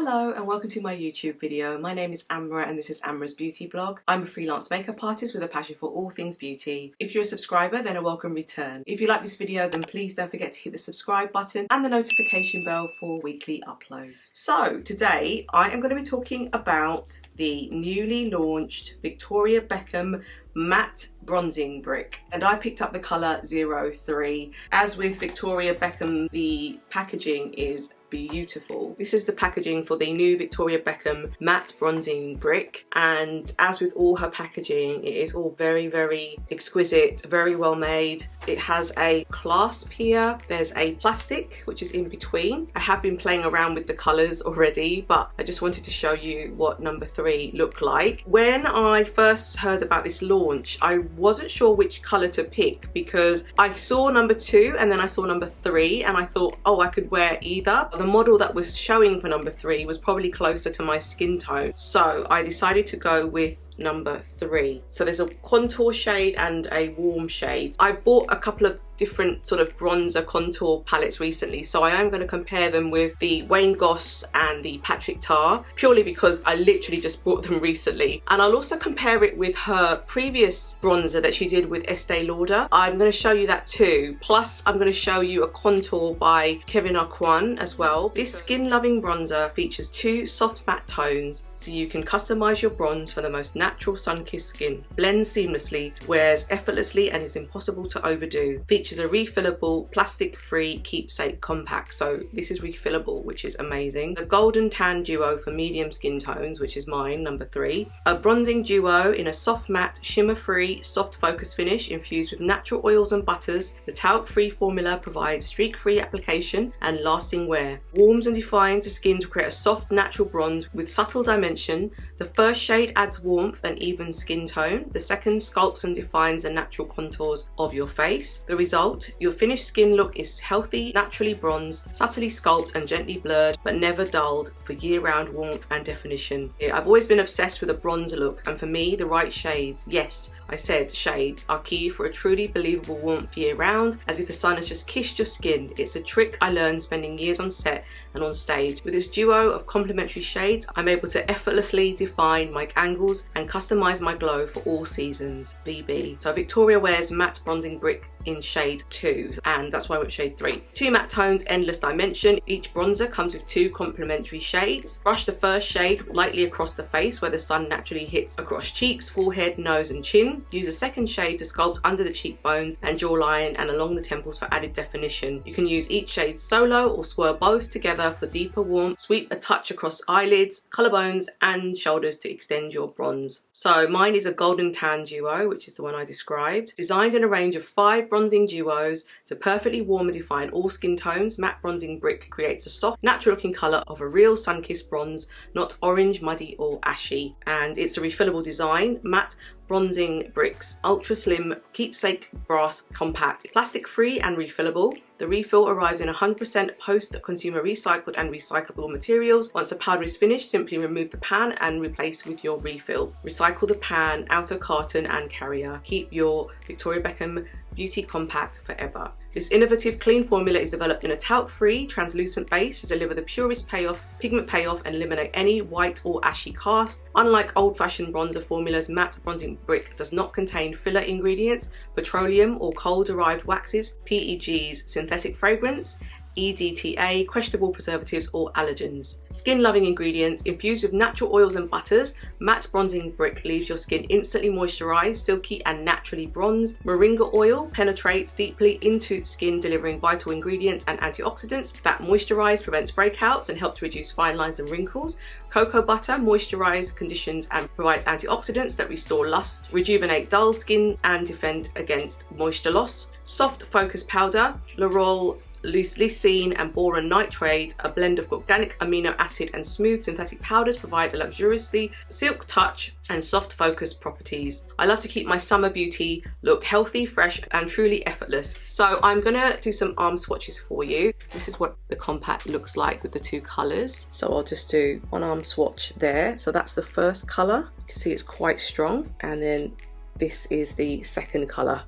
Hello and welcome to my YouTube video. My name is Amra and this is Amra's Beauty Blog. I'm a freelance makeup artist with a passion for all things beauty. If you're a subscriber, then a welcome return. If you like this video, then please don't forget to hit the subscribe button and the notification bell for weekly uploads. So today I am going to be talking about the newly launched Victoria Beckham matte bronzing brick, and I picked up the colour 03. As with Victoria Beckham, the packaging is beautiful. This is the packaging for the new Victoria Beckham matte bronzing brick, and as with all her packaging, it is all very exquisite, very well made. It has a clasp here, there's a plastic which is in between. I have been playing around with the colours already, but I just wanted to show you what number 3 looked like. When I first heard about this launch, I wasn't sure which colour to pick because I saw number 2 and then I saw number 3 and I thought, oh, I could wear either. The model that was showing for number 3 was probably closer to my skin tone, so I decided to go with number 3. So there's a contour shade and a warm shade. I bought a couple of different sort of bronzer contour palettes recently, so I am going to compare them with the Wayne Goss and the Patrick Tar, purely because I literally just bought them recently. And I'll also compare it with her previous bronzer that she did with Estee Lauder. I'm going to show you that too. Plus I'm going to show you a contour by Kevin AUCOIN as well. This skin loving bronzer features 2 soft matte tones, so you can customize your bronze for the most natural sun-kissed skin. Blends seamlessly, wears effortlessly and is impossible to overdo. Features a refillable, plastic-free keepsake compact. So this is refillable, which is amazing. The golden tan duo for medium skin tones, which is mine, number 3. A bronzing duo in a soft matte, shimmer-free, soft focus finish infused with natural oils and butters. The talc-free formula provides streak-free application and lasting wear. Warms and defines the skin to create a soft, natural bronze with subtle dimension. The first shade adds warmth and even skin tone. The second sculpts and defines the natural contours of your face. The result, your finished skin look is healthy, naturally bronzed, subtly sculpted and gently blurred, but never dulled, for year-round warmth and definition. I've always been obsessed with a bronzer look, and for me, the right shades, yes, I said shades, are key for a truly believable warmth year-round, as if the sun has just kissed your skin. It's a trick I learned spending years on set and on stage. With this duo of complementary shades, I'm able to effortlessly define my angles and customize my glow for all seasons. VB. So Victoria wears matte bronzing brick in shade 2, and that's why I went shade 3. 2 matte tones, endless dimension. Each bronzer comes with 2 complementary shades. Brush the first shade lightly across the face where the sun naturally hits across cheeks, forehead, nose and chin. Use a second shade to sculpt under the cheekbones and jawline and along the temples for added definition. You can use each shade solo or swirl both together for deeper warmth. Sweep a touch across eyelids, collarbones and shoulders to extend your bronze. So mine is a golden tan duo, which is the one I described. Designed in a range of 5 bronzing duos to perfectly warm and define all skin tones, matte bronzing brick creates a soft, natural looking colour of a real sun-kissed bronze, not orange, muddy or ashy. And it's a refillable design. Matte bronzing bricks, ultra slim keepsake brass compact, plastic free and refillable. The refill arrives in 100% post-consumer recycled and recyclable materials. Once the powder is finished, simply remove the pan and replace with your refill. Recycle the pan, outer carton and carrier. Keep your Victoria Beckham Beauty Compact forever. This innovative clean formula is developed in a talc-free, translucent base to deliver the purest pigment payoff and eliminate any white or ashy cast. Unlike old-fashioned bronzer formulas, matte bronzing brick does not contain filler ingredients, petroleum or coal-derived waxes, PEGs, synthetic fragrance, EDTA, questionable preservatives or allergens. Skin-loving ingredients infused with natural oils and butters. Matte bronzing brick leaves your skin instantly moisturized, silky and naturally bronzed. Moringa oil penetrates deeply into skin, delivering vital ingredients and antioxidants that moisturize, prevents breakouts and help to reduce fine lines and wrinkles. Cocoa butter moisturizes, conditions and provides antioxidants that restore lust, rejuvenate dull skin and defend against moisture loss. Soft focus powder, Laurel lysine and boron nitrate, a blend of organic amino acid and smooth synthetic powders, provide a luxuriously silk touch and soft focus properties. I love to keep my summer beauty look healthy, fresh and truly effortless. So I'm gonna do some arm swatches for you. This is what the compact looks like with the 2 colours. So I'll just do one arm swatch there. So that's the first colour. You can see it's quite strong, and then this is the second colour.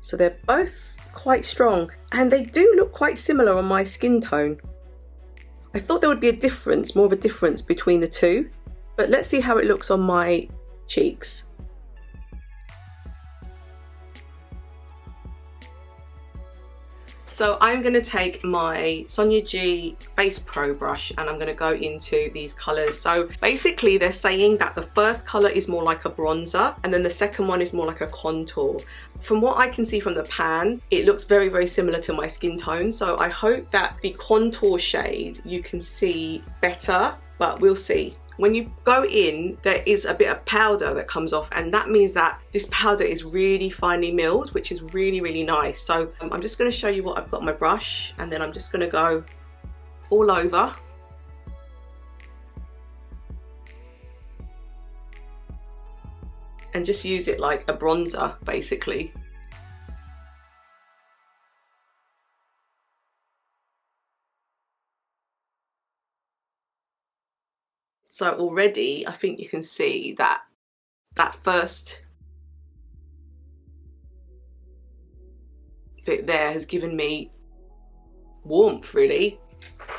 So they're both quite strong and they do look quite similar on my skin tone. I thought there would be a difference, more of a difference between the two, but let's see how it looks on my cheeks. So I'm going to take my Sonia G Face Pro brush and I'm going to go into these colours. So basically they're saying that the first colour is more like a bronzer and then the second one is more like a contour. From what I can see from the pan, it looks very, very similar to my skin tone. So I hope that the contour shade you can see better, but we'll see. When you go in, there is a bit of powder that comes off, and that means that this powder is really finely milled, which is really, really nice. So I'm just going to show you what I've got on my brush, and then I'm just going to go all over. And just use it like a bronzer, basically. So already I think you can see that that first bit there has given me warmth, really.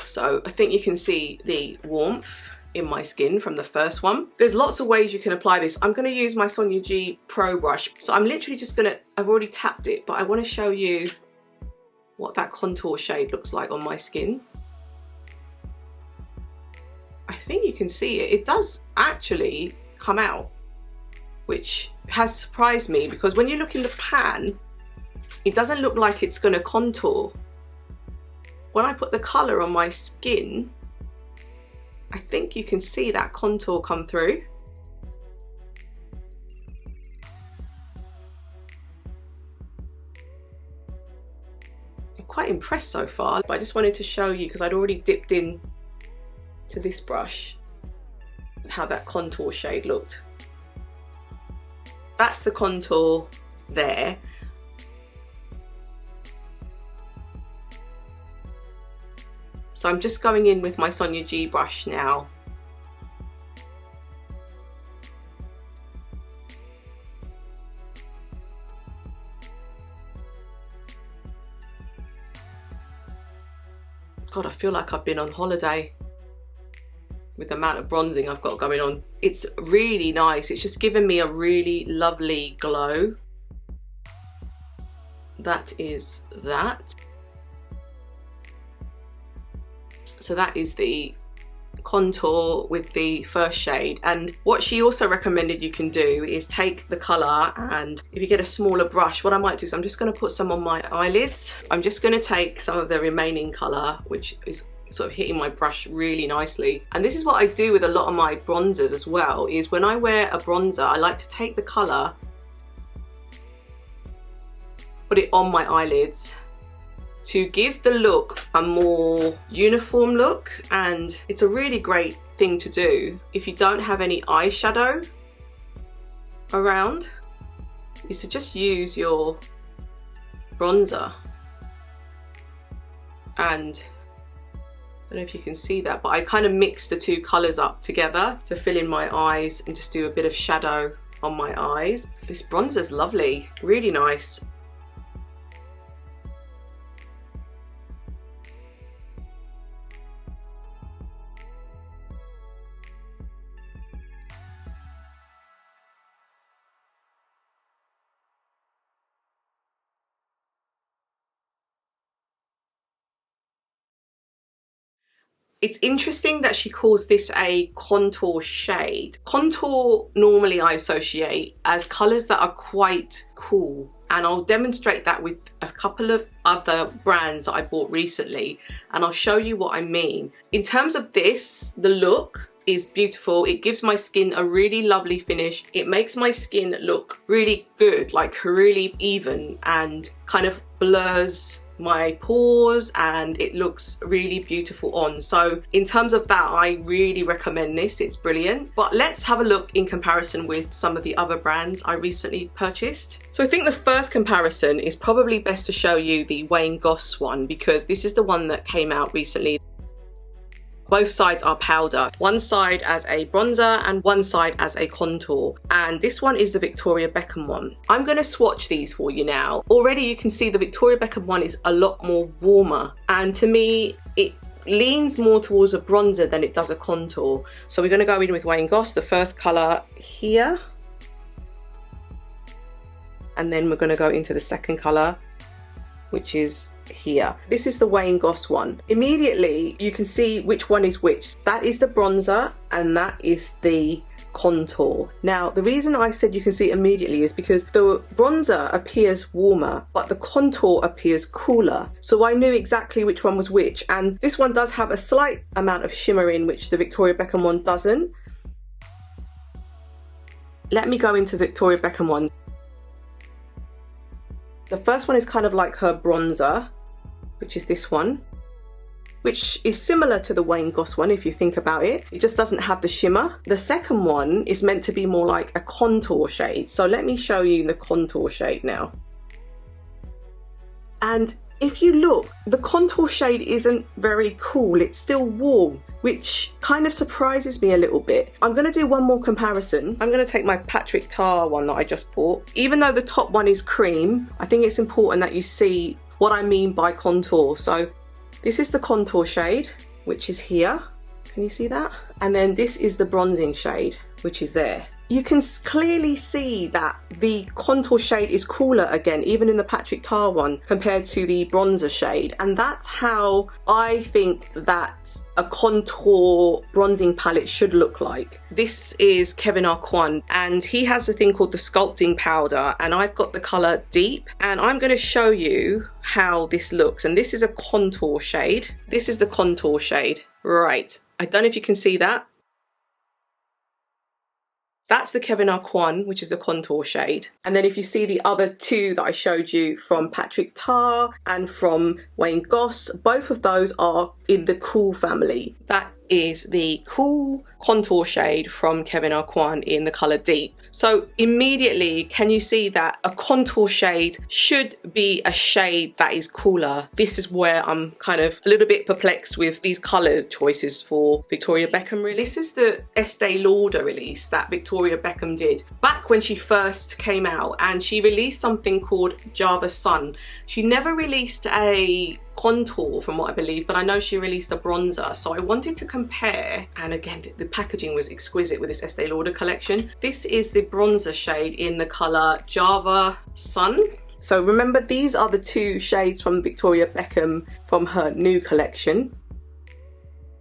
So I think you can see the warmth in my skin from the first one. There's lots of ways you can apply this. I'm going to use my Sonia G Pro brush. So I'm literally just going to, I've already tapped it, but I want to show you what that contour shade looks like on my skin. I think you can see it. It does actually come out, which has surprised me because when you look in the pan, it doesn't look like it's going to contour. When I put the colour on my skin, I think you can see that contour come through. I'm quite impressed so far, but I just wanted to show you because I'd already dipped in to this brush how that contour shade looked. That's the contour there. So I'm just going in with my Sonia G brush now. God, I feel like I've been on holiday with the amount of bronzing I've got going on. It's really nice. It's just given me a really lovely glow. That is that. So that is the contour with the first shade. And what she also recommended you can do is take the colour, and if you get a smaller brush, what I might do is I'm just going to put some on my eyelids. I'm just going to take some of the remaining colour, which is sort of hitting my brush really nicely. And this is what I do with a lot of my bronzers as well, is when I wear a bronzer, I like to take the colour, put it on my eyelids to give the look a more uniform look. And it's a really great thing to do if you don't have any eyeshadow around, is to just use your bronzer. And I don't know if you can see that, but I kind of mix the two colours up together to fill in my eyes and just do a bit of shadow on my eyes. This bronzer's lovely, really nice. It's interesting that she calls this a contour shade. Contour normally I associate as colours that are quite cool, and I'll demonstrate that with a couple of other brands that I bought recently, and I'll show you what I mean. In terms of this, the look is beautiful. It gives my skin a really lovely finish. It makes my skin look really good, like really even, and kind of blurs my pores, and it looks really beautiful on. So in terms of that, I really recommend this. It's brilliant. But let's have a look in comparison with some of the other brands I recently purchased. So I think the first comparison is probably best to show you the Wayne GOSS one, because this is the one that came out recently. Both sides are powder, one side as a bronzer and one side as a contour. And this one is the Victoria Beckham one. I'm going to swatch these for you now. Already you can see the Victoria Beckham one is a lot more warmer. And to me, it leans more towards a bronzer than it does a contour. So we're going to go in with Wayne Goss, the first colour here. And then we're going to go into the second colour, which is here. This is the Wayne Goss one. Immediately you can see which one is which. That is the bronzer and that is the contour. Now the reason I said you can see it immediately is because the bronzer appears warmer but the contour appears cooler, so I knew exactly which one was which. And this one does have a slight amount of shimmer in, which the Victoria Beckham one doesn't. Let me go into Victoria Beckham one. The first one is kind of like her bronzer, which is this one, which is similar to the Wayne Goss one if you think about it. It just doesn't have the shimmer. The second one is meant to be more like a contour shade. So let me show you the contour shade now. And if you look, the contour shade isn't very cool. It's still warm, which kind of surprises me a little bit. I'm going to do one more comparison. I'm going to take my Patrick Tar one that I just bought. Even though the top one is cream, I think it's important that you see what I mean by contour. So this is the contour shade, which is here. Can you see that? And then this is the bronzing shade, which is there. You can clearly see that the contour shade is cooler again, even in the Patrick Tar one, compared to the bronzer shade. And that's how I think that a contour bronzing palette should look like. This is Kevin Aucoin, and he has a thing called the sculpting powder, and I've got the colour Deep, and I'm going to show you how this looks. And this is a contour shade. This is the contour shade. Right, I don't know if you can see that. That's the Kevin Aucoin, which is the contour shade. And then if you see the other two that I showed you from Patrick Tar and from Wayne Goss, both of those are in the Cool family. That is the Cool contour shade from Kevin Aucoin in the colour Deep. So immediately, can you see that a contour shade should be a shade that is cooler? This is where I'm kind of a little bit perplexed with these colour choices for Victoria Beckham really. This is the Estee Lauder release that Victoria Beckham did back when she first came out, and she released something called Java Sun. She never released a contour from what I believe, but I know she released a bronzer, so I wanted to compare. And again, the packaging was exquisite with this Estee Lauder collection. This is the bronzer shade in the colour Java Sun. So remember, these are the two shades from Victoria Beckham from her new collection.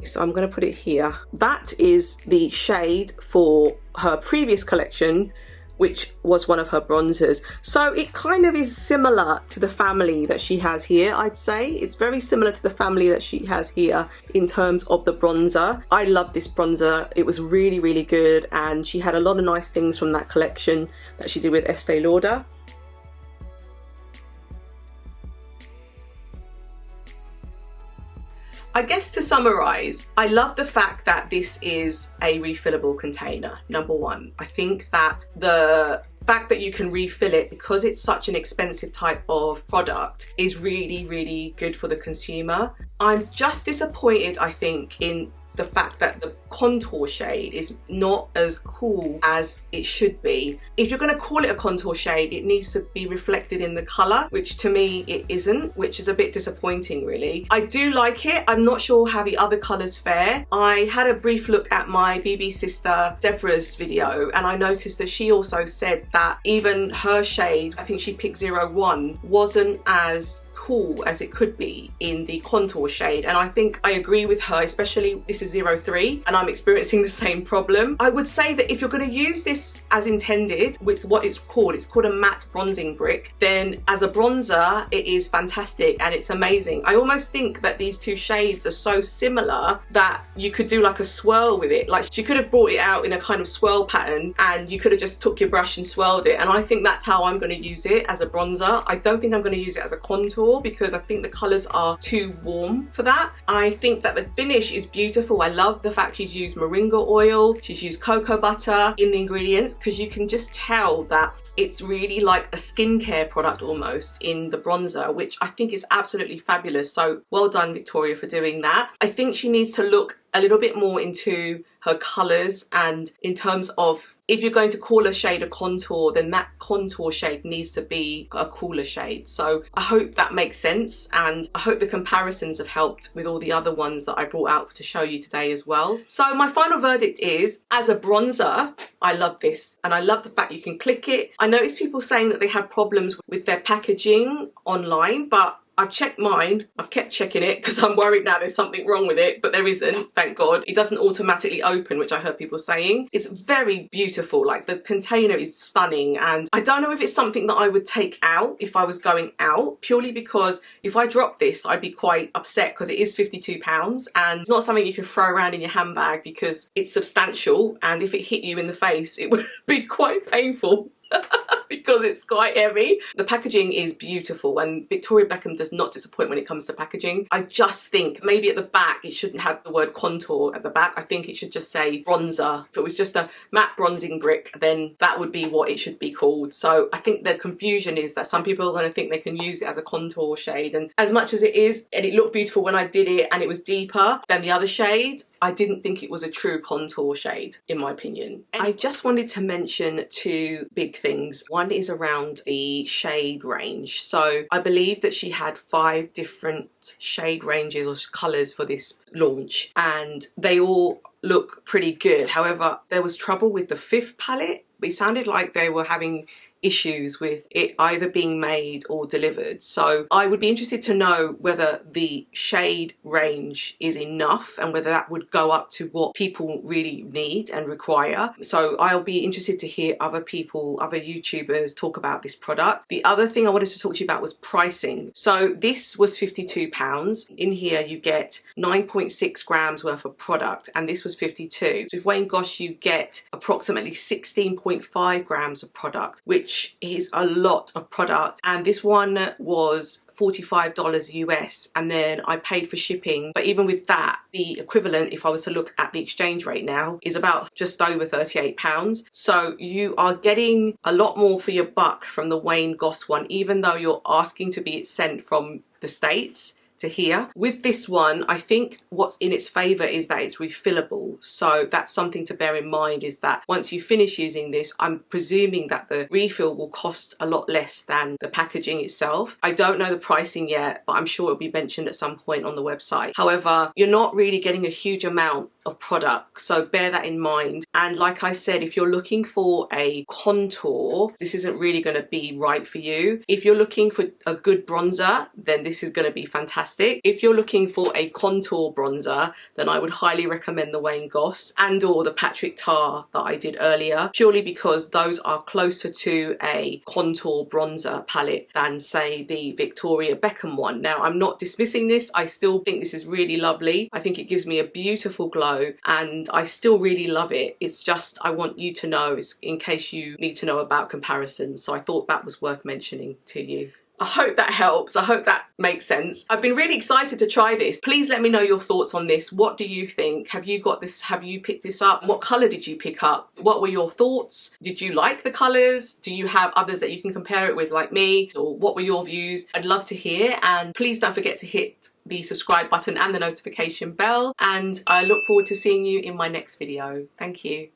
So I'm going to put it here. That is the shade for her previous collection, which was one of her bronzers. So it kind of is similar to the family that she has here, I'd say. It's very similar to the family that she has here in terms of the bronzer. I love this bronzer. It was really, really good, and she had a lot of nice things from that collection that she did with Estee Lauder. I guess to summarise, I love the fact that this is a refillable container, number one. I think that the fact that you can refill it, because it's such an expensive type of product, is really, really good for the consumer. I'm just disappointed, I think, in the fact that the contour shade is not as cool as it should be. If you're going to call it a contour shade, it needs to be reflected in the colour, which to me it isn't, which is a bit disappointing really. I do like it. I'm not sure how the other colours fare. I had a brief look at my BB sister Deborah's video, and I noticed that she also said that even her shade, I think she picked 01, wasn't as cool as it could be in the contour shade. And I think I agree with her, especially this is 03 and I'm experiencing the same problem. I would say that if you're going to use this as intended with what it's called a matte bronzing brick, then as a bronzer it is fantastic and it's amazing. I almost think that these two shades are so similar that you could do like a swirl with it. Like she could have brought it out in a kind of swirl pattern and you could have just took your brush and swirled it, and I think that's how I'm going to use it as a bronzer. I don't think I'm going to use it as a contour because I think the colours are too warm for that. I think that the finish is beautiful. I love the fact she's used moringa oil, she's used cocoa butter in the ingredients, because you can just tell that it's really like a skincare product almost in the bronzer, which I think is absolutely fabulous. So well done, Victoria, for doing that. I think she needs to look a little bit more into her colours, and in terms of if you're going to call a shade a contour, then that contour shade needs to be a cooler shade. So I hope that makes sense, and I hope the comparisons have helped with all the other ones that I brought out to show you today as well. So my final verdict is, as a bronzer, I love this, and I love the fact you can click it. I noticed people saying that they had problems with their packaging online, but I've checked mine. I've kept checking it because I'm worried now there's something wrong with it, but there isn't, thank God. It doesn't automatically open, which I heard people saying. It's very beautiful, like the container is stunning, and I don't know if it's something that I would take out if I was going out, purely because if I dropped this, I'd be quite upset because it is £52 and it's not something you can throw around in your handbag because it's substantial, and if it hit you in the face, it would be quite painful. Because it's quite heavy. The packaging is beautiful, and Victoria Beckham does not disappoint when it comes to packaging. I just think maybe at the back it shouldn't have the word contour at the back. I think it should just say bronzer. If it was just a matte bronzing brick, then that would be what it should be called. So I think the confusion is that some people are going to think they can use it as a contour shade, and as much as it is, and it looked beautiful when I did it and it was deeper than the other shade, I didn't think it was a true contour shade, in my opinion. And I just wanted to mention two big things. One is around the shade range. So I believe that she had 5 different shade ranges or colours for this launch, and they all look pretty good. However, there was trouble with the 5th palette. It sounded like they were having issues with it either being made or delivered. So I would be interested to know whether the shade range is enough and whether that would go up to what people really need and require. So I'll be interested to hear other people, other YouTubers talk about this product. The other thing I wanted to talk to you about was pricing. So this was £52. In here you get 9.6 grams worth of product, and this was 52. So with Wayne Goss you get approximately 16.5 grams of product, which is a lot of product, and this one was $45 US, and then I paid for shipping. But even with that, the equivalent, if I was to look at the exchange rate now, is about just over £38. So you are getting a lot more for your buck from the Wayne Goss one, even though you're asking to be sent from the States to here. With this one, I think what's in its favour is that it's refillable. So that's something to bear in mind, is that once you finish using this, I'm presuming that the refill will cost a lot less than the packaging itself. I don't know the pricing yet, but I'm sure it'll be mentioned at some point on the website. However, you're not really getting a huge amount of product, so bear that in mind. And like I said, if you're looking for a contour, this isn't really going to be right for you. If you're looking for a good bronzer, then this is going to be fantastic. If you're looking for a contour bronzer, then I would highly recommend the Wayne Goss and or the Patrick Tar that I did earlier, purely because those are closer to a contour bronzer palette than say the Victoria Beckham one. Now, I'm not dismissing this. I still think this is really lovely. I think it gives me a beautiful glow, and I still really love it. It's just I want you to know, in case you need to know about comparisons. So I thought that was worth mentioning to you. I hope that helps. I hope that makes sense. I've been really excited to try this. Please let me know your thoughts on this. What do you think? Have you got this? Have you picked this up? What colour did you pick up? What were your thoughts? Did you like the colours? Do you have others that you can compare it with, like me? Or what were your views? I'd love to hear. And please don't forget to hit the subscribe button and the notification bell. And I look forward to seeing you in my next video. Thank you.